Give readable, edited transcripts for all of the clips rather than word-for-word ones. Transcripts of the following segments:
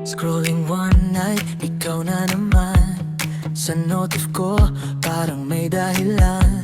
Scrolling one night, ikaw na naman sa notif ko, parang may dahilan.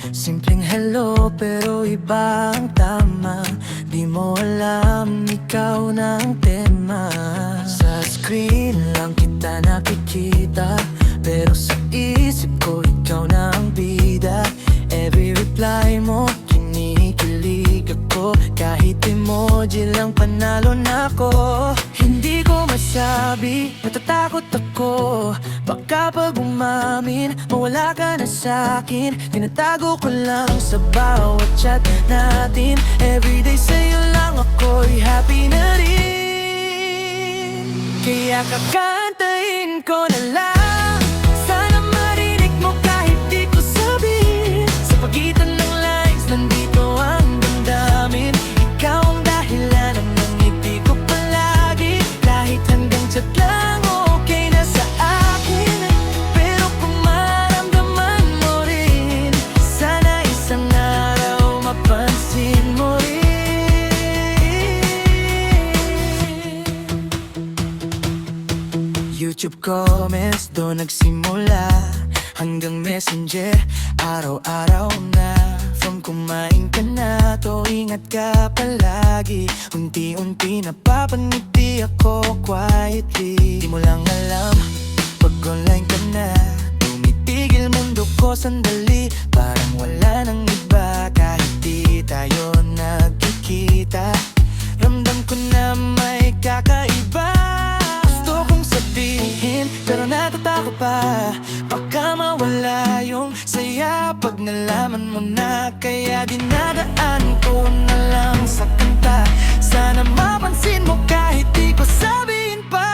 Simpleng hello pero iba ang tama. Di mo alam, ikaw na ang tema. Sa screen lang kita nakikita, pero sa isip ko ikaw na ang bida. Every reply mo, kinikilig ako. Kahit emoji lang, panalo na ako. Hindi ko masabi, natatakot ako. Baka pag umamin, mawala ka na sa'kin. Tinatago ko lang sa bawat chat natin. Everyday sa'yo lang ako'y happy na rin. Kaya kakantahin ko na lang, sana marinig mo kahit di ko sabihin. Sa pagitan ng lines, nandito ang damdamin. Ikaw ang dahilan ng ngiti ko palagi. Kahit hanggang chat lang, okay na sa akin. Pero kung maramdaman mo rin, sana isang araw mapansin mo rin. YouTube comments, doon nagsimula. Hanggang messenger, araw-araw na. From kumain ka na to, ingat ka palagi. Unti-unti napapangiti ako quietly. Di mo lang alam, pag online ka na, tumitigil mundo ko sandali. Parang wala nang iba kahit di tayo nagkikita. Ramdam ko na may kakaiba. Gusto kong sabihin, pero natatakot pa. Baka mawala yung saya pag nalaman mo na. Kaya dinadaan ko na lang sa kanta. Sana mapansin mo kahit di ko sabihin pa.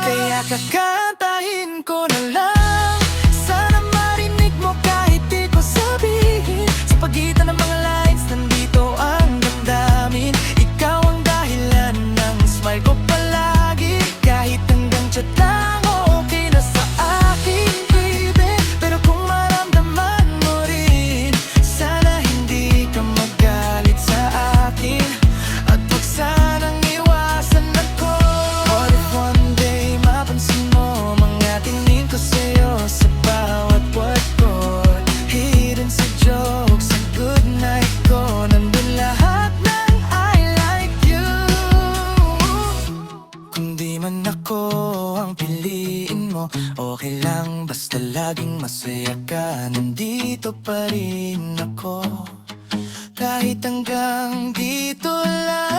Kaya kakantahin ko na lang, sana marinig mo kahit di ko sabihin. Sa pagitan ng mga lines, nandito ang damdamin. Ikaw ang dahilan ng smile ko palagi. Kahit hanggang chat lang, okay na sa akin, baby. Pero kung maramdaman mo rin, sana hindi ka magalit sa akin. At wag sanang iwasan ako. What if one day mapansin mo mga tingin ko sa'yo sa bawat word ko? Hidden sa jokes, ang good night ko, nandun lahat ng I like you. Kung di man ako ang piliin mo, okay lang, basta laging masaya ka. Nandito pa rin ako, kahit hanggang dito lang.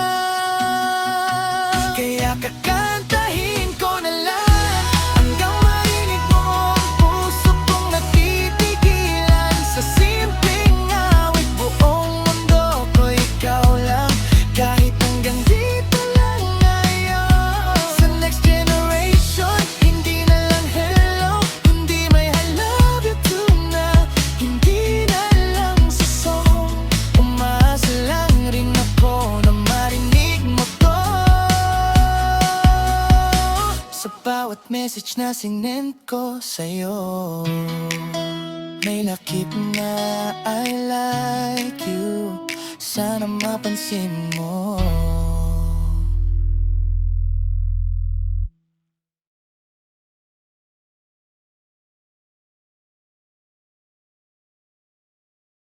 Kaya kakantahin ko na lang, hanggang marinig mo ang puso kong nagtitigilan. Sa simpleng awit, buong mundo ko ikaw lang. Kahit hanggang dito lang ngayon. Sa next generation, hindi na lang hello, kundi may I love you too na. Hindi na lang sa song, umaasa lang rin ako na marinig mo to. Sa bawat message na sinend ko sa'yo, may lakip na I like you. Sana mapansin mo.